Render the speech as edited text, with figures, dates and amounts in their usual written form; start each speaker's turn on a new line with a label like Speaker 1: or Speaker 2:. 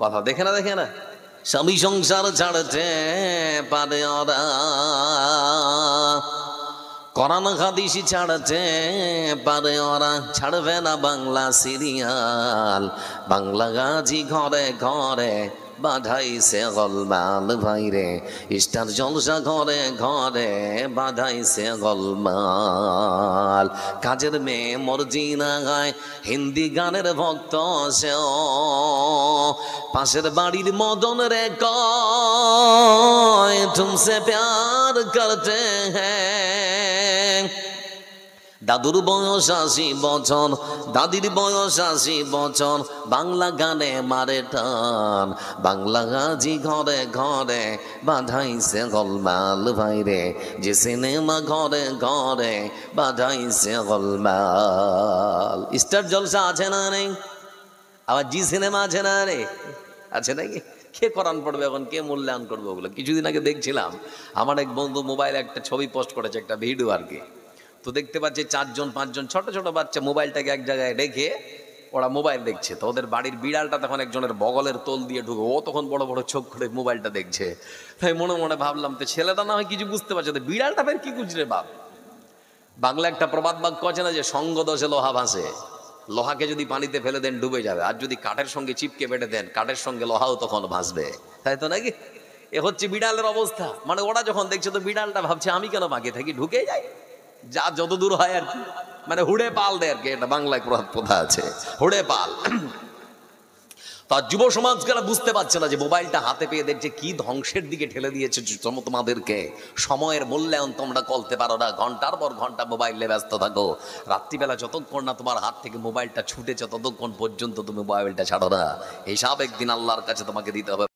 Speaker 1: কথা দেখে না দেখে না, স্বামী সংসার ছাড়তে পারে ওরা, কোরআন হাদিস ছাড়তে পারে ওরা, ছাড়বে না বাংলা সিরিয়াল, বাংলা গাজি ঘরে ঘরে বাধাইছে গোলমাল ভাইরে, স্টার জলসা ঘরে ঘরে বাধাইছে গোলমাল। কাজের মেয়ে মর্জিনা গায় হিন্দি গানের ভক্ত সেও, পাশের বাড়ির মদন রে কয় তুমসে প্যার করতে হ্যাঁ। দাদুর বয়স ৮০ বছর, দাদির বয়স ৮০ বছর, বাংলা গানে মারে টান, বাংলা গাজি ঘরে ঘরে বাধাইছে গোলমাল ভাইরে, যে সিনেমা ঘরে ঘরে বাধাইছে গোলমাল। স্টার জলসা আছে না নেই? আবার জি সিনেমা আছে না রে? আছে নাকি? কে কোরআন পড়বে এখন, কে মূল্যায়ন করবে ওগুলো? কিছুদিন আগে দেখছিলাম আমার এক বন্ধু মোবাইলে একটা ছবি পোস্ট করেছে, একটা ভিডিও আর কি। তো দেখতে পাচ্ছি ৪জন ৫জন ছোট ছোট বাচ্চা মোবাইলটাকে এক জায়গায় রেখে ওরা মোবাইল দেখছে। তো ওদের বাড়ির বিড়ালটা তখন একজনের বগলের তোল দিয়ে ঢুকে, ও তখন বড় বড় চোখ করে মোবাইলটা দেখছে। তাই মনে মনে ভাবলাম, তো ছেলেটা না হয় কিছু বুঝতে পারছে, তো বিড়ালটা ফের কি বুঝরে বাপ? বাংলা একটা প্রবাদ বাক্য আছে না, যে সঙ্গ দোষে লোহা ভাসে। লোহাকে যদি পানিতে ফেলে দেন ডুবে যাবে, আর যদি কাঠের সঙ্গে চিপকে বেঁধে দেন কাঠের সঙ্গে লোহাও তখন ভাসবে, তাই তো নাকি? এ হচ্ছে বিড়ালের অবস্থা। মানে ওরা যখন দেখছে তো বিড়ালটা ভাবছে আমি কেন বাকি থাকি, ঢুকে যাই, যা যত দূর হয় আর কি, মানে হুড়ে পাল দেয় আর কি। এটা বাংলায় প্রথা আছে, হুড়ে পাল। তার যুব সমাজকে বুঝতে পারছে না যে মোবাইলটা হাতে পেয়ে দেখছে কি ধ্বংসের দিকে ঠেলে দিয়েছে তোমাদেরকে। সময়ের মূল্যায়ন তোমরা করতে পারো না, ঘন্টার পর ঘন্টা মোবাইলে ব্যস্ত থাকো। রাত্রিবেলা যতক্ষণ না তোমার হাত থেকে মোবাইলটা ছুটেছে ততক্ষণ পর্যন্ত তুমি মোবাইলটা ছাড়ো না। হিসাব একদিন আল্লাহর কাছে তোমাকে দিতে হবে।